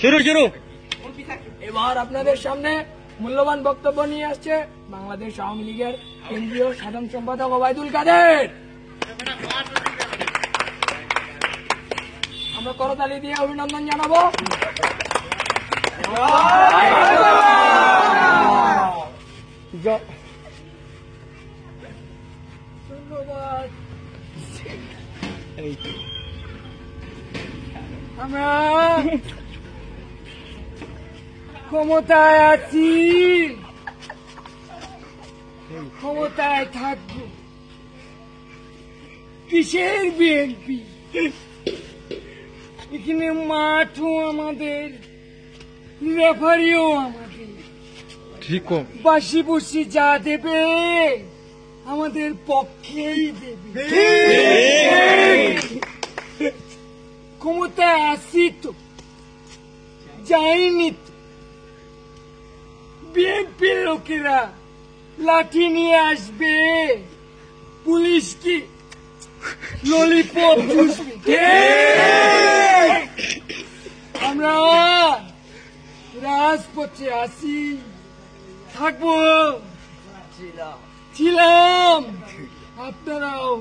শুরু শুরু। এবার আপনাদের সামনে মূল্যবান বক্তব্য নিয়ে আসছে বাংলাদেশ আওয়ামী লীগের কেন্দ্রীয় সাধারণ সম্পাদক ওবায়দুল কাদের। আমরা করতালি দিয়ে অভিনন্দন জানাবো। ধন্যবাদ। আমরা ক্ষমতায় আছি, ক্ষমতায় থাকবো। কিসের বিএনপি? এখানে মাঠও আমাদের, রেফারিও আমাদের। ঠিক বাসি বুসি যা দেবে আমাদের পক্ষেই দেবে। ক্ষমতায় আসি তো, যাইনি তো। বিএনপির লোকেরা লাঠি নিয়ে আসবে, পুলিশ কি ললিপপ চুষবে। আমরা রাজপথে আসি, থাকবো, ছিলাম, আপনারাও